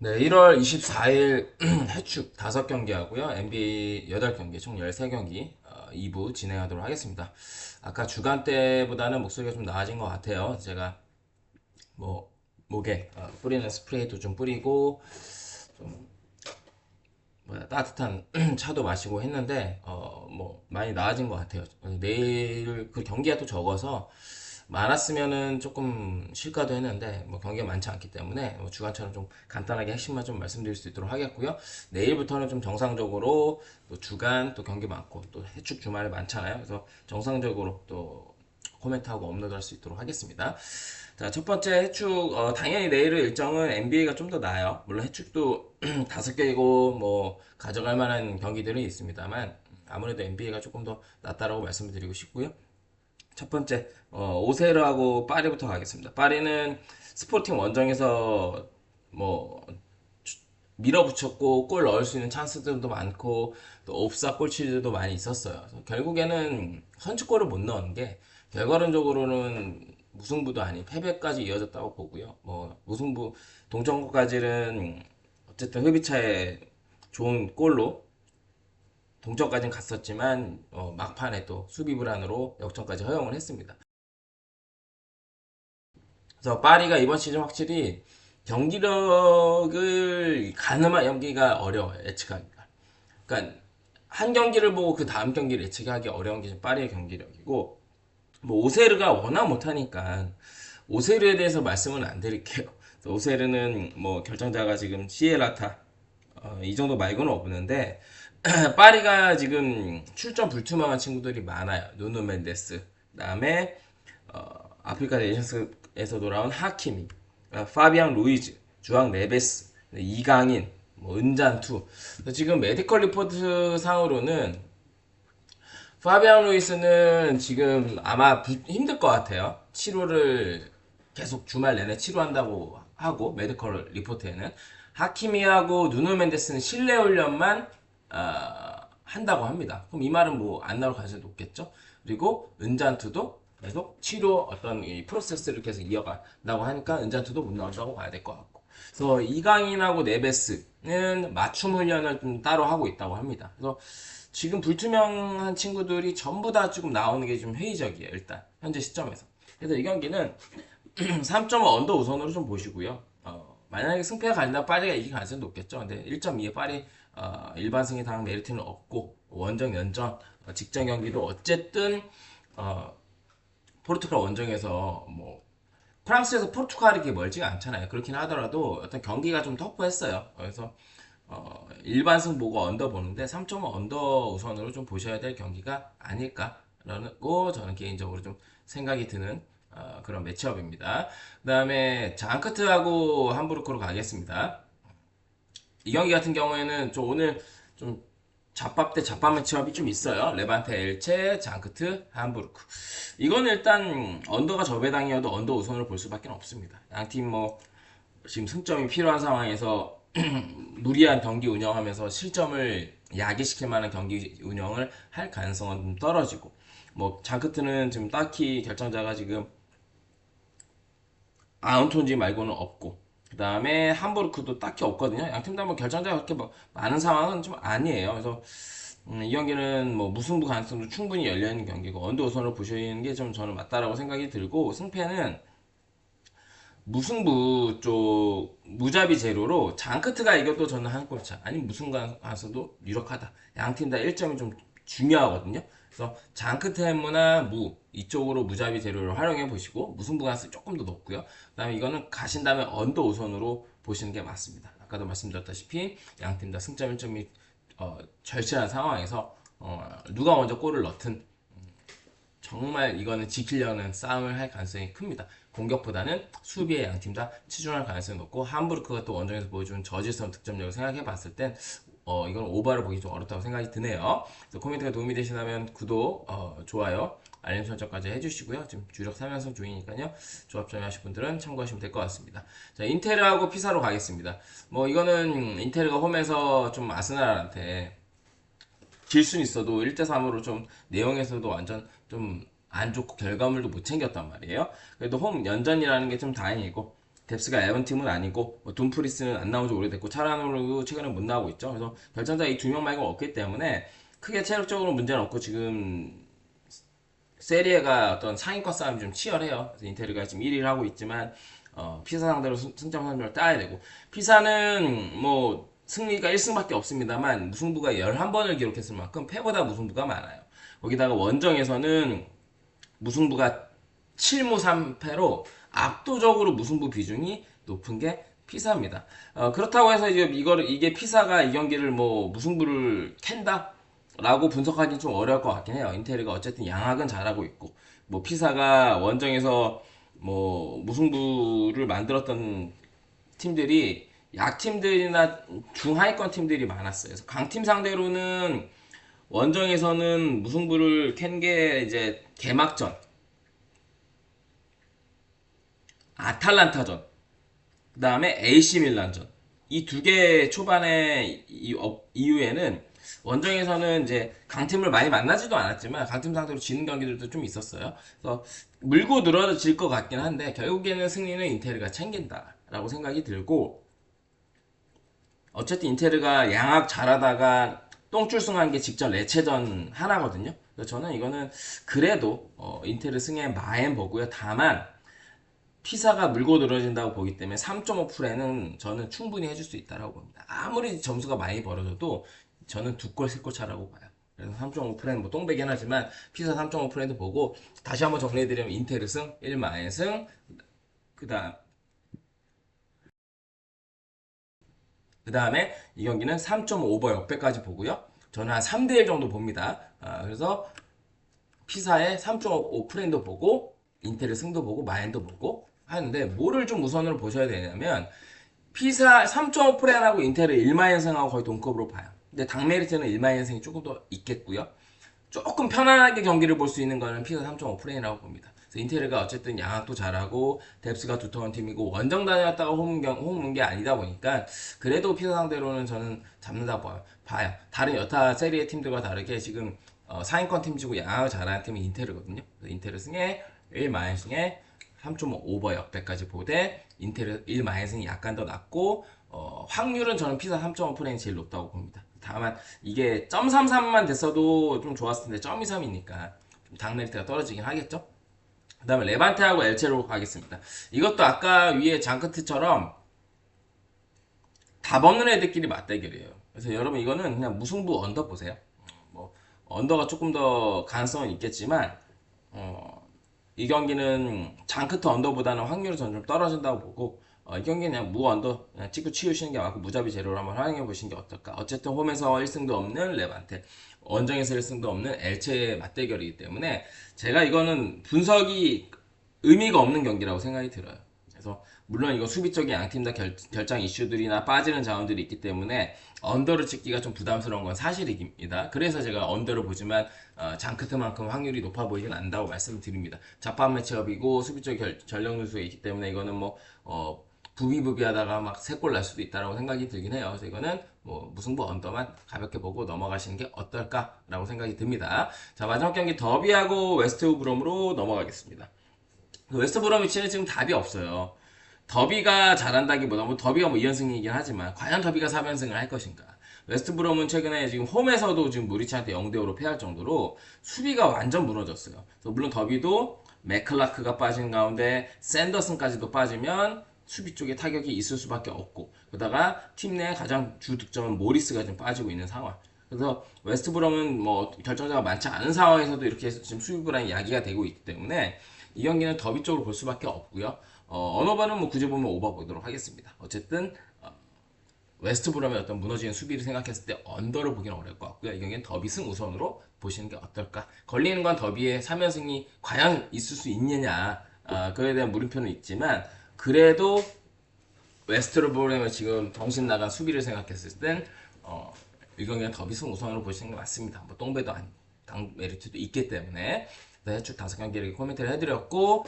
네, 1월 24일 해축 5경기 하고요. NBA 8경기, 총 13경기 2부 진행하도록 하겠습니다. 아까 주간 때보다는 목소리가 좀 나아진 것 같아요. 제가 뭐 목에 뿌리는 스프레이도 좀 뿌리고 좀 따뜻한 차도 마시고 했는데 뭐 많이 나아진 것 같아요. 내일 그 경기가 또 적어서 많았으면은 조금 쉴까도 했는데 뭐 경기가 많지 않기 때문에 뭐 주간처럼 좀 간단하게 핵심만 좀 말씀드릴 수 있도록 하겠고요. 내일부터는 좀 정상적으로 또 주간 또 경기 많고 또 해축 주말에 많잖아요. 그래서 정상적으로 또 코멘트하고 업로드할 수 있도록 하겠습니다. 자, 첫 번째 해축 당연히 내일의 일정은 NBA가 좀 더 나아요. 물론 해축도 5개이고 뭐 가져갈 만한 경기들은 있습니다만 아무래도 NBA가 조금 더 낫다라고 말씀을 드리고 싶고요. 첫 번째 오세르하고 파리부터 가겠습니다. 파리는 스포팅 원정에서 뭐 밀어붙였고 골 넣을 수 있는 찬스들도 많고 또 옵사 골치들도 많이 있었어요. 그래서 결국에는 선취골을 못 넣은 게 결과론적으로는 무승부도 아닌 패배까지 이어졌다고 보고요. 뭐 무승부 동점골까지는 어쨌든 흡입차에 좋은 골로 동점까지는 갔었지만 막판에 또 수비 불안으로 역전까지 허용을 했습니다. 그래서 파리가 이번 시즌 확실히 경기력을 가늠한 연기가 어려워요. 예측하기가. 그러니까 한 경기를 보고 그 다음 경기를 예측하기 어려운 게 파리의 경기력이고 뭐 오세르가 워낙 못하니까 오세르에 대해서 말씀은 안 드릴게요. 오세르는 뭐 결정자가 지금 시에라타 이 정도 말고는 없는데 파리가 지금 출전 불투명한 친구들이 많아요. 누누 멘데스, 그다음에 아프리카 네이션스에서 돌아온 하키미, 파비앙 루이즈, 주앙 네베스, 이강인, 뭐 은잔투. 지금 메디컬 리포트 상으로는 파비앙 루이스는 지금 아마 힘들 것 같아요. 치료를 계속 주말 내내 치료한다고 하고 메디컬 리포트에는 하키미하고 누누 멘데스는 실내 훈련만 한다고 합니다. 그럼 이 말은 뭐 안 나올 가능성이 높겠죠. 그리고 은잔투도 계속 치료 어떤 이 프로세스를 계속 이어간다고 하니까 은잔투도 못 나온다고 봐야 될 것 같고. 그래서 이강인하고 네베스는 맞춤 훈련을 좀 따로 하고 있다고 합니다. 그래서 지금 불투명한 친구들이 전부 다 지금 나오는 게 좀 회의적이에요. 일단 현재 시점에서. 그래서 이 경기는 3.5 언더 우선으로 좀 보시고요. 만약에 승패가 갈린다면 파리가 이길 가능성이 높겠죠. 근데 1.2에 파리 일반승에 당 메리트는 없고 원정 연전 직전 경기도 어쨌든 어, 포르투갈 원정에서 뭐 프랑스에서 포르투갈이 그렇게 멀지가 않잖아요. 그렇긴 하더라도 어떤 경기가 좀 터프했어요. 그래서 일반승 보고 언더 보는데 3.5 언더 우선으로 좀 보셔야 될 경기가 아닐까라고 저는 개인적으로 좀 생각이 드는 그런 매치업입니다. 그 다음에 장크트하고 함부르크로 가겠습니다. 이 경기 같은 경우에는 좀 오늘 좀 잡밥 대 잡밥 매치업이 좀 있어요. 레반테 엘체, 장크트, 함부르크. 이건 일단 언더가 저배당이어도 언더 우선으로 볼 수밖에 없습니다. 양팀 뭐 지금 승점이 필요한 상황에서 무리한 경기 운영하면서 실점을 야기시킬 만한 경기 운영을 할 가능성은 좀 떨어지고 뭐 장크트는 지금 딱히 결정자가 지금 아운톤지 말고는 없고 그 다음에 함부르크도 딱히 없거든요. 양팀 다 뭐 결정자가 그렇게 뭐 많은 상황은 좀 아니에요. 그래서 이 경기는 뭐 무승부 가능성도 충분히 열려있는 경기고 언더 우선으로 보시는 게 좀 저는 맞다라고 생각이 들고 승패는 무승부 쪽 무자비 제로로 장크트가 이것도 저는 한 골차 아니면 무승부 가서도 유력하다. 양팀 다 1점이 좀 중요하거든요. 그래서 장크트 햄무나 무 이쪽으로 무자비 제로를 활용해 보시고 무승부 가능성이 조금 더 높고요. 그다음에 이거는 가신다면 언더 우선으로 보시는 게 맞습니다. 아까도 말씀드렸다시피 양팀 다 승점 1점이 절실한 상황에서 누가 먼저 골을 넣든 정말 이거는 지키려는 싸움을 할 가능성이 큽니다. 공격보다는 수비에 양팀 다 치중할 가능성이 높고 함부르크가 또 원정에서 보여준 저질스러운 득점력을 생각해 봤을 땐 이건 오바를 보기 좀 어렵다고 생각이 드네요. 그래서 코멘트가 도움이 되시다면 구독, 좋아요, 알림 설정까지 해주시고요. 지금 주력 3연승 중이니까요. 조합 정하실 분들은 참고하시면 될 것 같습니다. 자, 인테르하고 피사로 가겠습니다. 뭐 이거는 인테르가 홈에서 좀 아스날한테 질 수는 있어도 1대3으로 좀 내용에서도 완전 좀 안 좋고 결과물도 못 챙겼단 말이에요. 그래도 홈 연전이라는 게 좀 다행이고 뎁스가 얇은 팀은 아니고 뭐 둠프리스는 안 나온 지 오래됐고 차라노도 최근에 못 나오고 있죠. 그래서 결정자 이 두 명 말고 없기 때문에 크게 체력적으로 문제는 없고 지금 세리에가 어떤 상위권 싸움이 좀 치열해요. 그래서 인테르가 지금 1위를 하고 있지만 피사 상대로 승점 선점을 따야 되고 피사는 뭐 승리가 1승밖에 없습니다만 무승부가 11번을 기록했을 만큼 패보다 무승부가 많아요. 거기다가 원정에서는 무승부가 7무 3패로 압도적으로 무승부 비중이 높은 게 피사입니다. 그렇다고 해서 이게 피사가 이 경기를 뭐 무승부를 캔다? 라고 분석하기 좀 어려울 것 같긴 해요. 인테리가 어쨌든 양학은 잘하고 있고, 뭐 피사가 원정에서 뭐 무승부를 만들었던 팀들이 약팀들이나 중하위권 팀들이 많았어요. 그래서 강팀 상대로는 원정에서는 무승부를 캔 게 이제 개막전, 아탈란타전, 그 다음에 AC 밀란전. 이 두 개 초반에 이후에는 원정에서는 이제 강팀을 많이 만나지도 않았지만 강팀 상대로 지는 경기들도 좀 있었어요. 그래서 물고 늘어질 것 같긴 한데 결국에는 승리는 인테르가 챙긴다라고 생각이 들고 어쨌든 인테르가 양학 잘하다가 똥줄승한 게 직전 레체전 하나거든요. 그래서 저는 이거는 그래도 인테르 승에 마엔 보고요. 다만 피사가 물고 늘어진다고 보기 때문에 3.5%는 저는 충분히 해줄 수 있다고 봅니다. 아무리 점수가 많이 벌어져도 저는 2골, 3골 차라고 봐요. 그래서 3.5%는 뭐 똥배긴 하지만 피사 3.5%도 보고 다시 한번 정리해드리면 인테르 승, 1마의 승, 그 다음에 이 경기는 3.5버 역배까지 보고요. 저는 한 3대1 정도 봅니다. 그래서 피사의 3.5%도 보고 인테르 승도 보고 마엔도 보고 하는데 뭐를 좀 우선으로 보셔야 되냐면 피사 3.5%하고 인테르 1마연승하고 거의 동급으로 봐요. 근데 당메리트는 1마연승이 조금 더 있겠고요. 조금 편안하게 경기를 볼 수 있는 거는 피사 3.5%라고 봅니다. 그래서 인테르가 어쨌든 양학도 잘하고 뎁스가 두터운 팀이고 원정 다녔다가 홈 온 게 아니다 보니까 그래도 피사 상대로는 저는 잡는다고 봐요. 다른 여타 세리의 팀들과 다르게 지금 상위권 팀이고 양학을 잘하는 팀이 인테르거든요. 인테르 승에 1마연승에 3.5버 역배까지 보되 인테르 1마이너스이 약간 더 낮고 확률은 저는 피사 3.5%이 제일 높다고 봅니다. 다만 이게 0.33만 됐어도 좀 좋았을 텐데 0.23이니까 좀 당메리트가 떨어지긴 하겠죠. 그 다음에 레반테하고 엘체로 가겠습니다. 이것도 아까 위에 장크트처럼 답 없는 애들끼리 맞대결이에요. 그래서 여러분 이거는 그냥 무승부 언더 보세요. 뭐 언더가 조금 더 가능성은 있겠지만 이 경기는 장크트 언더보다는 확률이 점점 떨어진다고 보고 이 경기는 그냥 무 언더 그냥 찍고 치우시는 게 맞고 무자비 제로로 한번 활용해 보시는 게 어떨까. 어쨌든 홈에서 1승도 없는 레반테, 원정에서 1승도 없는 엘체의 맞대결이기 때문에 제가 이거는 분석이 의미가 없는 경기라고 생각이 들어요. 그래서 물론 이거 수비적인 양팀 다 결장 이슈들이나 빠지는 자원들이 있기 때문에 언더를 찍기가 좀 부담스러운 건 사실입니다. 그래서 제가 언더를 보지만 장크트만큼 확률이 높아 보이진 않는다고 말씀을 드립니다. 자판 매치업이고 수비적 전력 누수가 있기 때문에 이거는 뭐 부비부비하다가 막 3골 날 수도 있다라고 생각이 들긴 해요. 그래서 이거는 뭐 무승부 언더만 가볍게 보고 넘어가시는 게 어떨까라고 생각이 듭니다. 자, 마지막 경기 더비하고 웨스트 브롬으로 넘어가겠습니다. 웨스트 브롬위치는 지금 답이 없어요. 더비가 잘한다기보다 뭐 더비가 뭐 2연승이긴 하지만 과연 더비가 3연승을 할 것인가. 웨스트 브롬은 최근에 지금 홈에서도 지금 무리치한테 0대5로 패할 정도로 수비가 완전 무너졌어요. 그래서 물론 더비도 맥클라크가 빠진 가운데 샌더슨까지도 빠지면 수비 쪽에 타격이 있을 수밖에 없고 그러다가 팀 내 가장 주 득점은 모리스가 좀 빠지고 있는 상황. 그래서 웨스트 브롬은 뭐 결정자가 많지 않은 상황에서도 이렇게 지금 수비 불안이 야기가 되고 있기 때문에 이 경기는 더비 쪽으로 볼 수밖에 없고요. 언어반은 뭐 굳이 보면 오버 보도록 하겠습니다. 어쨌든 웨스트 브롬의 어떤 무너지는 수비를 생각했을 때 언더를 보기는 어려울 것 같고요. 이 경기는 더비 승 우선으로 보시는 게 어떨까. 걸리는 건 더비의 3연승이 과연 있을 수 있느냐. 그에 대한 물음표는 있지만 그래도 웨스트 브롬의 지금 정신 나간 수비를 생각했을 땐 이 경기는 더비 승 우선으로 보시는 게 맞습니다. 뭐 똥배도 아닌 당 메리트도 있기 때문에 네, 쭉 5경기를 코멘트를 해드렸고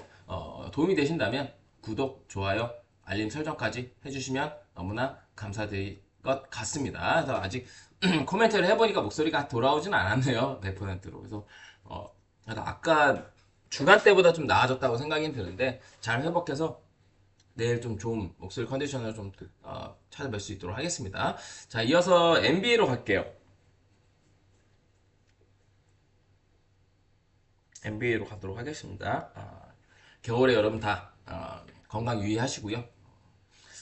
도움이 되신다면 구독, 좋아요, 알림 설정까지 해주시면 너무나 감사드릴 것 같습니다. 그래서 아직 코멘트를 해보니까 목소리가 돌아오진 않았네요. 100%로. 그래서 아까 주간 때보다 좀 나아졌다고 생각이 드는데 잘 회복해서 내일 좀 좋은 목소리 컨디션을 좀 찾아뵐 수 있도록 하겠습니다. 자, 이어서 NBA로 갈게요. NBA로 가도록 하겠습니다. 겨울에 여러분 다 건강 유의하시고요.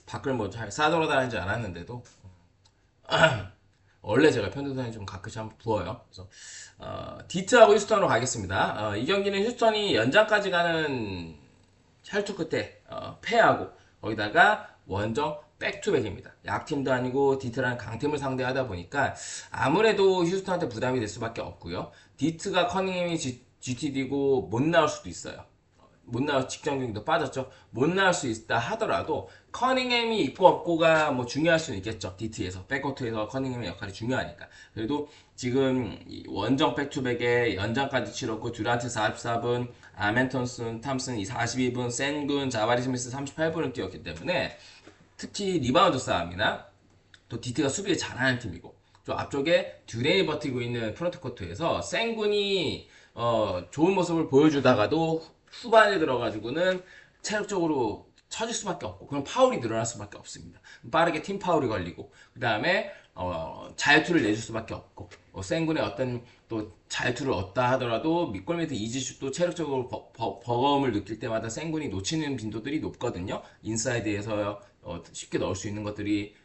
밖을 뭐 잘 싸돌아다니지 않았는데도 원래 제가 편도선이 좀 가끔씩 한번 부어요. 그래서 디트하고 휴스턴으로 가겠습니다. 이 경기는 휴스턴이 연장까지 가는 혈투 끝에 패하고 거기다가 원정 백투백입니다. 약팀도 아니고 디트라는 강팀을 상대하다 보니까 아무래도 휴스턴한테 부담이 될 수밖에 없고요. 디트가 커닝햄이 GTD고 못 나올 수도 있어요. 못 나올 직전 경기도 빠졌죠. 못 나올 수 있다 하더라도 커닝햄이 있고 없고가 뭐 중요할 수는 있겠죠. DT에서 백코트에서 커닝햄의 역할이 중요하니까. 그래도 지금 원정 백투백에 연장까지 치렀고 듀란트 44분, 아멘턴슨, 탐슨 42분, 센군, 자바리 스미스 38분을 뛰었기 때문에 특히 리바운드 싸움이나 또 DT가 수비를 잘하는 팀이고 또 앞쪽에 듀레이 버티고 있는 프론트코트에서 센군이 좋은 모습을 보여주다가도 후반에 들어가지고는 체력적으로 처질 수밖에 없고 그럼 파울이 늘어날 수밖에 없습니다. 빠르게 팀 파울이 걸리고 그 다음에 자유투를 내줄 수밖에 없고 센군의 어떤 또 자유투를 얻다 하더라도 밑골 밑에 이지슛도 체력적으로 버거움을 느낄 때마다 센군이 놓치는 빈도들이 높거든요. 인사이드에서 쉽게 넣을 수 있는 것들이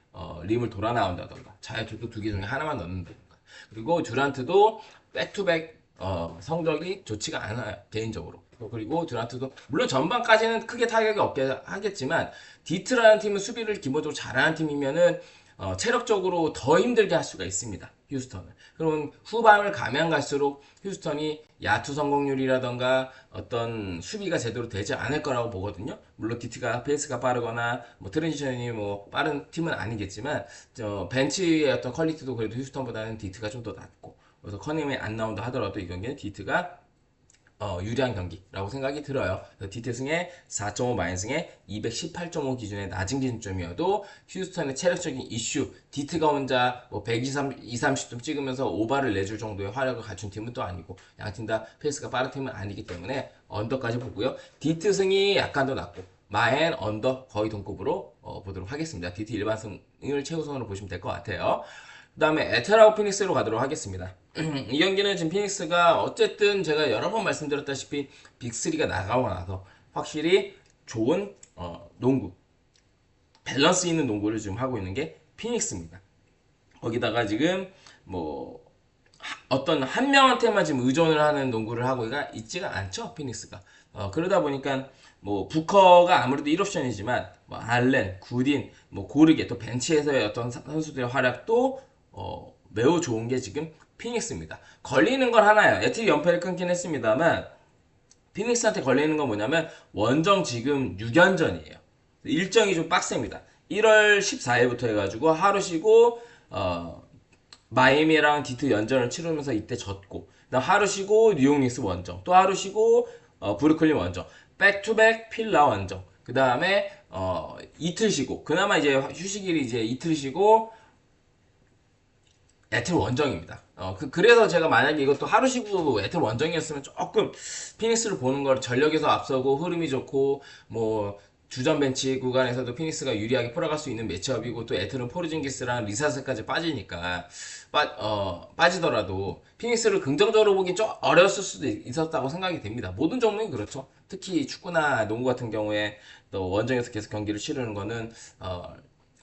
림을 돌아 나온다던가 자유투도 두 개 중에 하나만 넣는다던가 그리고 듀란트도 백투백 성적이 좋지가 않아요 개인적으로. 그리고 듀란트도 물론 전반까지는 크게 타격이 없게 하겠지만 디트라는 팀은 수비를 기본적으로 잘하는 팀이면은 체력적으로 더 힘들게 할 수가 있습니다. 휴스턴은. 그럼 후반을 가면 갈수록 휴스턴이 야투 성공률이라던가 어떤 수비가 제대로 되지 않을 거라고 보거든요. 물론 디트가 페이스가 빠르거나 뭐 트랜지션이 뭐 빠른 팀은 아니겠지만 벤치의 어떤 퀄리티도 그래도 휴스턴보다는 디트가 좀 더 낮고 그래서 커닝이 안 나온다 하더라도 이 경기는 디트가 유리한 경기라고 생각이 들어요. 디트 승에 4.5 마이너스에 218.5 기준의 낮은 기준점이어도 휴스턴의 체력적인 이슈, 디트가 혼자 뭐 120, 30점 찍으면서 오바를 내줄 정도의 화력을 갖춘 팀은 또 아니고 양팀 다 페이스가 빠른 팀은 아니기 때문에 언더까지 보고요. 디트 승이 약간 더 낮고 마앤 언더 거의 동급으로 보도록 하겠습니다. 디트 일반승을 최우선으로 보시면 될 것 같아요. 그 다음에 에테라우 피닉스로 가도록 하겠습니다. 이 경기는 지금 피닉스가 어쨌든 제가 여러 번 말씀드렸다시피 빅3가 나가고 나서 확실히 좋은 농구 밸런스 있는 농구를 지금 하고 있는 게 피닉스입니다. 거기다가 지금 뭐 어떤 한 명한테만 지금 의존을 하는 농구를 하고가 있지가 않죠 피닉스가. 그러다 보니까 뭐 부커가 아무래도 1옵션이지만 뭐 알렌, 굿인, 뭐 고르게 또 벤치에서의 어떤 선수들의 활약도 매우 좋은 게 지금 피닉스입니다. 걸리는 건 하나예요. 에트리 연패를 끊긴 했습니다만 피닉스한테 걸리는 건 뭐냐면 원정 지금 6연전이에요. 일정이 좀 빡셉니다. 1월 14일부터 해가지고 하루 쉬고 마이애미랑 디트 연전을 치르면서 이때 졌고 그다음 하루 쉬고 뉴욕 닉스 원정 또 하루 쉬고 브루클린 원정 백투백 필라 원정 그 다음에 이틀 쉬고 그나마 이제 휴식일이 이제 이틀 쉬고 에틀 원정입니다. 그래서 제가 만약에 이것도 하루 쉬고 에틀 원정이었으면 조금 피닉스를 보는 걸 전력에서 앞서고 흐름이 좋고 뭐 주전 벤치 구간에서도 피닉스가 유리하게 풀어갈 수 있는 매치업이고 또 에틀은 포르징기스랑 리사스까지 빠지니까 빠지더라도 피닉스를 긍정적으로 보기 좀 어려웠을 수도 있었다고 생각이 됩니다. 모든 종목이 그렇죠. 특히 축구나 농구 같은 경우에 또 원정에서 계속 경기를 치르는 거는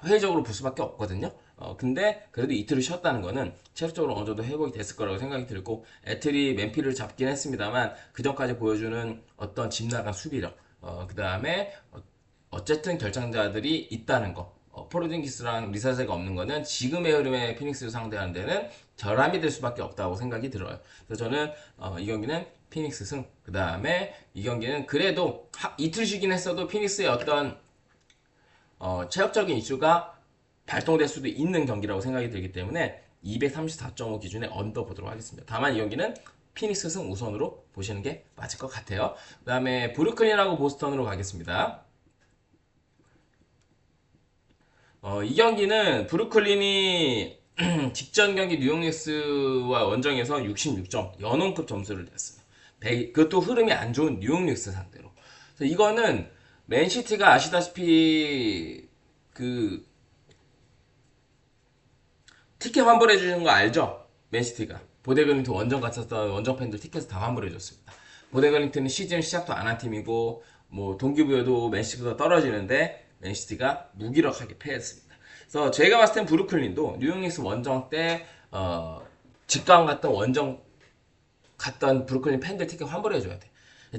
회의적으로 볼 수밖에 없거든요. 근데 그래도 이틀을 쉬었다는 거는 체력적으로 어느 정도 회복이 됐을 거라고 생각이 들고 에틀이 맨피를 잡긴 했습니다만 그 전까지 보여주는 어떤 집 나간 수비력 그 다음에 어쨌든 결정자들이 있다는 거 포르징기스랑 리사세가 없는 거는 지금의 흐름의 피닉스를 상대하는 데는 결함이 될 수밖에 없다고 생각이 들어요. 그래서 저는 이 경기는 피닉스 승. 그 다음에 이 경기는 그래도 이틀 쉬긴 했어도 피닉스의 어떤 체력적인 이슈가 발동될 수도 있는 경기라고 생각이 들기 때문에 234.5 기준의 언더 보도록 하겠습니다. 다만 이 경기는 피닉스 승 우선으로 보시는 게 맞을 것 같아요. 그 다음에 브루클린하고 보스턴으로 가겠습니다. 이 경기는 브루클린이 직전 경기 뉴욕 닉스와 원정에서 66점 연원급 점수를 냈어요. 그것도 흐름이 안 좋은 뉴욕 닉스 상대로. 그래서 이거는 맨시티가 아시다시피 그 티켓 환불해 주는 거 알죠? 맨시티가 보데글림튼 원정 갔었던 원정 팬들 티켓을 다 환불해 줬습니다. 보데글림튼은 시즌 시작도 안 한 팀이고 뭐 동기부여도 맨시티가 떨어지는데 맨시티가 무기력하게 패했습니다. 그래서 제가 봤을 땐 브루클린도 뉴욕 닉스 원정 때 직관 갔던 원정 갔던 브루클린 팬들 티켓 환불해 줘야 돼.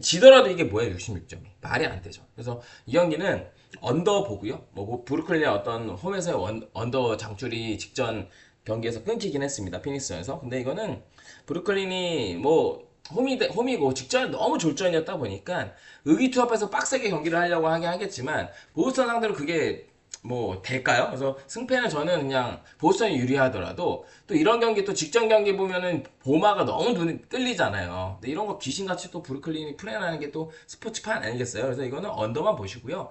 지더라도 이게 뭐야 66점이 말이 안 되죠. 그래서 이 경기는 언더 보고요. 뭐 브루클린의 어떤 홈에서의 언더 장줄이 직전 경기에서 끊기긴 했습니다. 피닉스전에서. 근데 이거는 브루클린이 뭐 홈이고 직전에 너무 졸전이었다 보니까 의기투합해서 빡세게 경기를 하려고 하긴 하겠지만 보스턴 상대로 그게 뭐 될까요? 그래서 승패는 저는 그냥 보스턴이 유리하더라도 또 이런 경기 또 직전 경기 보면은 보마가 너무 눈에 끌리잖아요. 근데 이런 거 귀신같이 또 브루클린이 풀어나는 게 또 스포츠판 아니겠어요? 그래서 이거는 언더만 보시고요.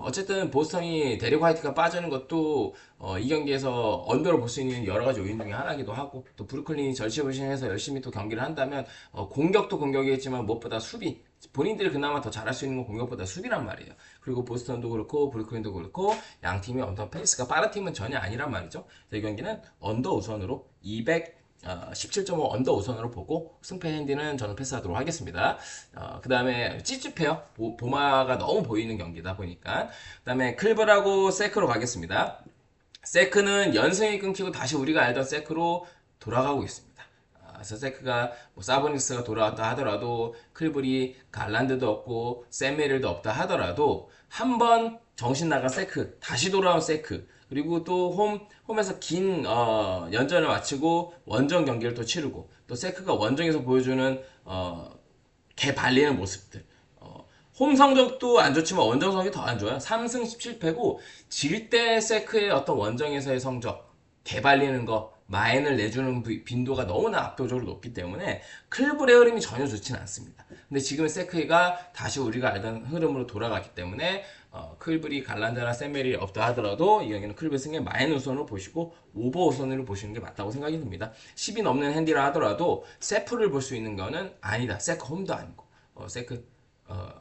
어쨌든 보스턴이 데릭 화이트가 빠지는 것도 이 경기에서 언더로 볼 수 있는 여러 가지 요인 중에 하나이기도 하고 또 브루클린이 절치부심해서 열심히 또 경기를 한다면 공격도 공격이겠지만 무엇보다 수비 본인들이 그나마 더 잘할 수 있는 건 공격보다 수비란 말이에요. 그리고 보스턴도 그렇고 브루클린도 그렇고 양 팀이 엄청 페이스가 빠른 팀은 전혀 아니란 말이죠. 이 경기는 언더 우선으로 217.5 언더 우선으로 보고 승패 핸디는 저는 패스하도록 하겠습니다. 그 다음에 찝찝해요. 보마가 너무 보이는 경기다 보니까. 그 다음에 클브라고 세크로 가겠습니다. 세크는 연승이 끊기고 다시 우리가 알던 세크로 돌아가고 있습니다. 그래서 세크가 뭐 사보니스가 돌아왔다 하더라도 클브리 갈란드도 없고 샘메릴도 없다 하더라도 한번 정신 나간 세크 다시 돌아온 세크 그리고 또 홈에서 긴 연전을 마치고 원정 경기를 또 치르고 또 세크가 원정에서 보여주는 개 발리는 모습들 홈 성적도 안 좋지만 원정 성적이 더 안 좋아요. 3승 17패고 질 때 세크의 어떤 원정에서의 성적 개발리는 거 마인을 내주는 빈도가 너무나 압도적으로 높기 때문에 클브의 흐름이 전혀 좋지는 않습니다. 근데 지금 세크가 다시 우리가 알던 흐름으로 돌아갔기 때문에 클브리 갈란드나 샘멜이 없다 하더라도 이 경기는 클브 승의 마인 우선으로 보시고 오버 우선으로 보시는 게 맞다고 생각이 듭니다. 10이 넘는 핸디라 하더라도 세프를 볼 수 있는 거는 아니다. 세크 홈도 아니고 세크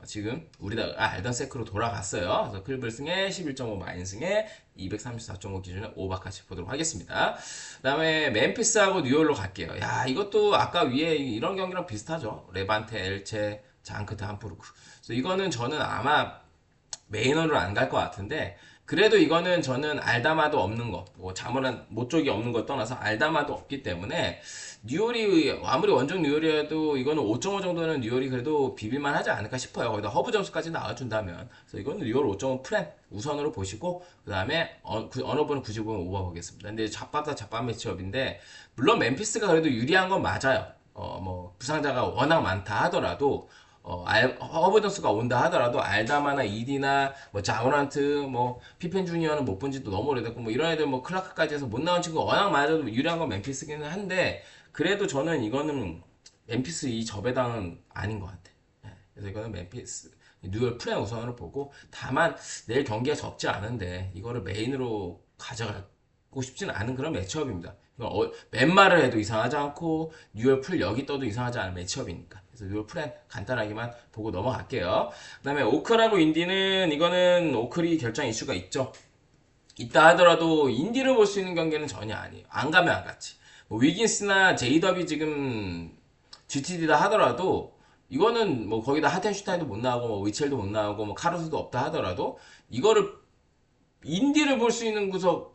지금 우리가 알던 세크로 돌아갔어요. 그래서 클블승에 11.5 마인승에 234.5 기준에 오바까지 보도록 하겠습니다. 그 다음에 멤피스하고 뉴욕으로 갈게요. 야 이것도 아까 위에 이런 경기랑 비슷하죠. 레반테, 엘체, 장크트, 함부르크. 그래서 이거는 저는 아마 메인으로 안 갈 것 같은데 그래도 이거는 저는 알다마도 없는 거, 뭐 자문한 모쪽이 없는 거 떠나서 알다마도 없기 때문에 뉴올이 아무리 원정 뉴올이라도 이거는 5.5 정도는 뉴올이 그래도 비빌만 하지 않을까 싶어요. 거기다 허브 점수까지 나와준다면 그래서 이거는 뉴올 5.5 프렌 우선으로 보시고 그 다음에 어느 분은 굳이 보면 오버 보겠습니다. 근데 잡밥다 잡밥 매치업인데 물론 멤피스가 그래도 유리한 건 맞아요. 뭐 부상자가 워낙 많다 하더라도 허브 점수가 온다 하더라도 알다마나 이디나 뭐 자모란트 뭐 피펜 주니어는 못 본 지도 너무 오래됐고 뭐 이런 애들 뭐 클라크까지 해서 못 나온 친구가 워낙 많아도 유리한 건 멤피스기는 한데 그래도 저는 이거는 멤피스 이 저배당은 아닌 것 같아. 그래서 이거는 멤피스 뉴욕 프렌 우선으로 보고 다만 내일 경기가 적지 않은데 이거를 메인으로 가져가고 싶지는 않은 그런 매치업입니다. 맨말을 해도 이상하지 않고 뉴욕 풀 여기 떠도 이상하지 않은 매치업이니까. 그래서 뉴욕 프렌 간단하게만 보고 넘어갈게요. 그 다음에 오클하고 인디는 이거는 오클이 결정 이슈가 있죠. 있다 하더라도 인디를 볼 수 있는 경기는 전혀 아니에요. 안 가면 안 갔지. 뭐 위긴스나 제이더비 지금 GTD다 하더라도 이거는 뭐 거기다 하텐슈타인도 못 나오고 뭐 위첼도 못 나오고 뭐 카루스도 없다 하더라도 이거를 인디를 볼 수 있는 구석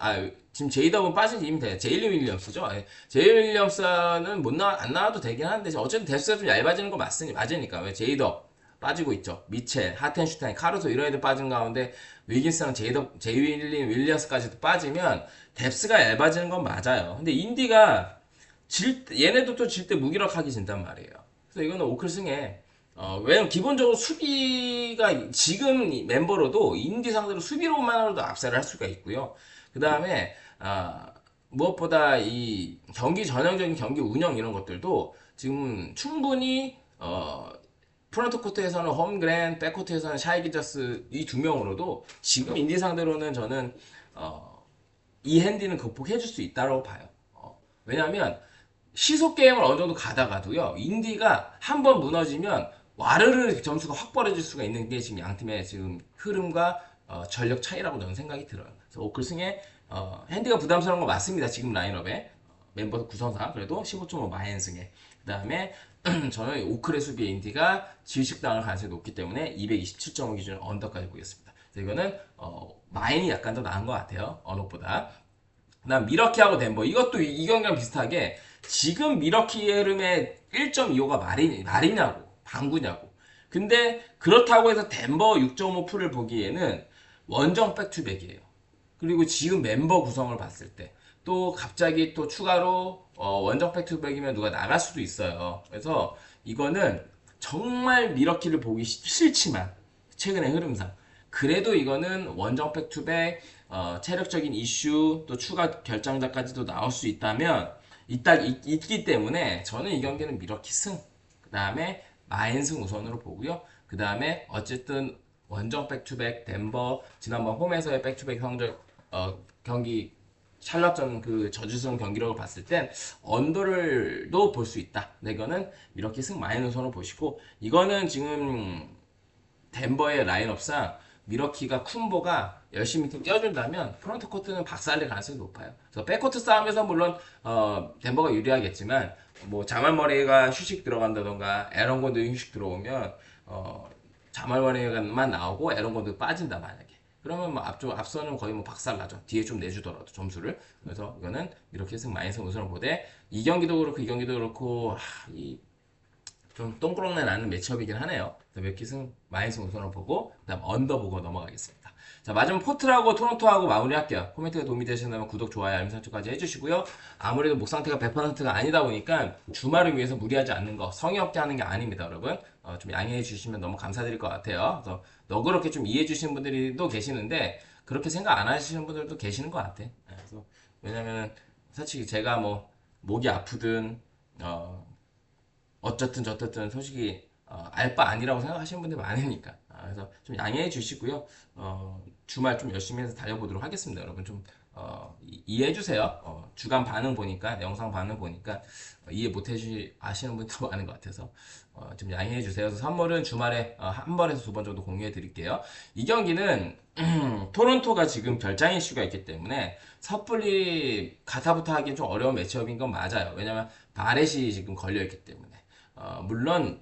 지금 제이더는 빠진 지 이미 돼. 제일리 윌리엄스죠. 제일리 윌리엄스는 안 나와도 되긴 하는데 어쨌든 뎁스가 좀 얇아지는 거 맞으니까 왜 제이더 빠지고 있죠. 미첼, 하텐슈타인, 카루소 이런 애들 빠진 가운데 위긴스랑 제일리 윌리엄스까지도 빠지면 뎁스가 얇아지는 건 맞아요. 근데 인디가 얘네도 또 질 때 무기력하게 진단 말이에요. 그래서 이거는 오클승에 왜냐면 기본적으로 수비가 지금 멤버로도 인디 상대로 수비로만으로도 압살을 할 수가 있고요. 그 다음에 무엇보다 이 경기 전형적인 경기 운영 이런 것들도 지금 충분히 프런트 코트에서는 홈그랜, 백코트에서는 샤이기저스 이 두 명으로도 지금 인디 상대로는 저는 이 핸디는 극복해 줄 수 있다고 봐요. 왜냐면 시속 게임을 어느 정도 가다가도요. 인디가 한번 무너지면 와르르 점수가 확 벌어질 수가 있는 게 지금 양 팀의 지금 흐름과 전력 차이라고 저는 생각이 들어요. 그래서 오클승의 핸디가 부담스러운 거 맞습니다. 지금 라인업에 멤버 구성상 그래도 15.5 마이앤승에 그 다음에 저는 오클의 수비 인디가 질식당할 가능성이 높기 때문에 227.5 기준 언더까지 보겠습니다. 그래서 이거는 마인이 약간 더 나은 것 같아요. 언어보다. 그다음 미러키하고 덴버 이것도 이 경기랑 비슷하게 지금 미러키의 흐름에 1.25가 말이냐고 방구냐고. 근데 그렇다고 해서 덴버 6.5%를 보기에는 원정 백투백이에요. 그리고 지금 멤버 구성을 봤을 때 또 갑자기 또 추가로 원정 백투백이면 누가 나갈 수도 있어요. 그래서 이거는 정말 미러키를 보기 싫지만 최근의 흐름상 그래도 이거는 원정 백투백 체력적인 이슈 또 추가 결정자까지도 나올 수 있다면 있기 때문에 저는 이 경기는 미러키 승, 그 다음에 마인승 우선으로 보고요. 그 다음에 어쨌든 원정 백투백 덴버 지난번 홈에서의 백투백 성적 경기 샬럿전 그 저주스러운 경기력을 봤을 땐 언더를도 볼 수 있다. 근데 이거는 미러키 승 마인 우선으로 보시고 이거는 지금 덴버의 라인업상 미러키가 쿤보가 열심히 뛰어준다면 프론트 코트는 박살낼 가능성이 높아요. 그래서 백코트 싸움에서 물론 덴버가 유리하겠지만 뭐 자말 머레이가 휴식 들어간다던가 에런 곤도 휴식 들어오면 자말 머레이만 나오고 에런 곤도 빠진다 만약에 그러면 뭐 앞서는 거의 뭐 박살나죠. 뒤에 좀 내주더라도 점수를. 그래서 이거는 이렇게 승 마이너스 우선을 보되 이 경기도 그렇고 이 경기도 그렇고 좀 똥그렁내 나는 매치업이긴 하네요. 맥키승 마이너스 우선을 보고 그다음 언더 보고 넘어가겠습니다. 자 마지막 포트라고 토론토하고 마무리할게요. 코멘트가 도움이 되신다면 구독, 좋아요, 알림 설정까지 해주시고요. 아무래도 목 상태가 100%가 아니다 보니까 주말을 위해서 무리하지 않는 거 성의 없게 하는 게 아닙니다, 여러분. 좀 양해해 주시면 너무 감사드릴 것 같아요. 그래서 너그럽게 좀 이해해 주시는 분들도 계시는데 그렇게 생각 안 하시는 분들도 계시는 것 같아. 그래서 왜냐면 솔직히 제가 뭐 목이 아프든 어쨌든 저쨌든 솔직히 알바 아니라고 생각하시는 분들 많으니까 그래서 좀 양해해 주시고요. 주말 좀 열심히 해서 달려보도록 하겠습니다. 여러분 좀 이해해 주세요. 주간 반응 보니까 영상 반응 보니까 이해 못 하시는 분도 많은 것 같아서 좀 양해해 주세요. 그래서 선물은 주말에 한 번에서 두 번 정도 공유해 드릴게요. 이 경기는 토론토가 지금 결장 이슈가 있기 때문에 섣불리 가타부타 하기엔 좀 어려운 매치업인 건 맞아요. 왜냐면 바렛이 지금 걸려 있기 때문에 물론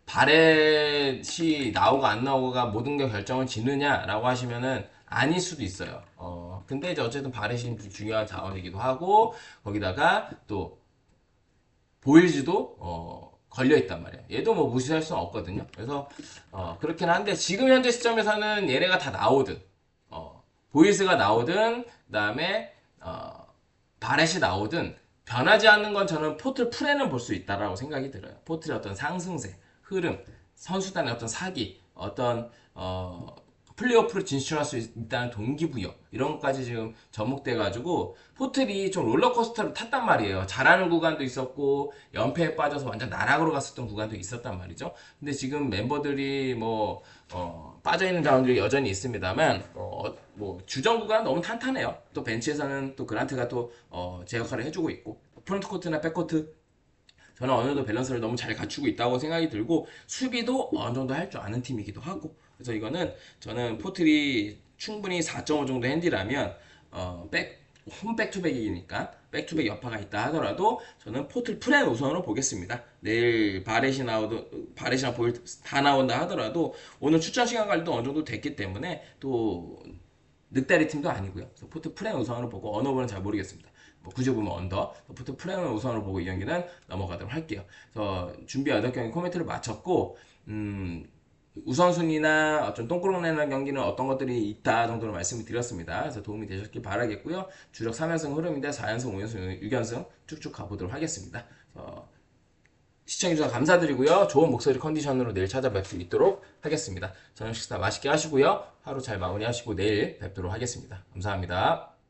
바렛이 나오고 안 나오고가 모든 게 결정을 지느냐라고 하시면은 아닐 수도 있어요. 근데 이제 어쨌든 바렛이 중요한 자원이기도 하고 거기다가 또 보일즈도 걸려 있단 말이에요. 얘도 뭐 무시할 수는 없거든요. 그래서 그렇긴 한데 지금 현재 시점에서는 얘네가 다 나오든 보일즈가 나오든 그다음에 바렛이 나오든 변하지 않는 건 저는 포트 프레는 볼 수 있다라고 생각이 들어요. 포트의 어떤 상승세, 흐름, 선수단의 어떤 사기, 어떤 플레이오프를 진출할 수 있다는 동기부여 이런 것까지 지금 접목돼가지고 포틀이 좀 롤러코스터를 탔단 말이에요. 잘하는 구간도 있었고 연패에 빠져서 완전 나락으로 갔었던 구간도 있었단 말이죠. 근데 지금 멤버들이 뭐 빠져있는 자원들이 여전히 있습니다만 뭐 주전 구간 너무 탄탄해요. 또 벤치에서는 또 그란트가 또 제 역할을 해주고 있고 프론트 코트나 백 코트 저는 어느 정도 밸런스를 너무 잘 갖추고 있다고 생각이 들고 수비도 어느 정도 할 줄 아는 팀이기도 하고 그래서 이거는 저는 포틀이 충분히 4.5 정도 핸디라면 홈 백투백이니까 백투백 여파가 있다 하더라도 저는 포틀 프렌 우선으로 보겠습니다. 내일 바렛이나 보일 다 나온다 하더라도 오늘 출전 시간 관리도 어느 정도 됐기 때문에 또 늑다리 팀도 아니고요. 그래서 포트 프렌 우선으로 보고 언어부는 잘 모르겠습니다. 뭐 굳이 보면 언더, 포트 프렌을 우선으로 보고 이 경기는 넘어가도록 할게요. 그래서 준비 8경기 코멘트를 마쳤고 우선순위나 어떤 똥구렁 내는 경기는 어떤 것들이 있다 정도로 말씀을 드렸습니다. 그래서 도움이 되셨길 바라겠고요. 주력 3연승 흐름인데 4연승, 5연승, 6연승 쭉쭉 가보도록 하겠습니다. 시청해주셔서 감사드리고요. 좋은 목소리 컨디션으로 내일 찾아뵐 수 있도록 하겠습니다. 저녁 식사 맛있게 하시고요. 하루 잘 마무리하시고 내일 뵙도록 하겠습니다. 감사합니다.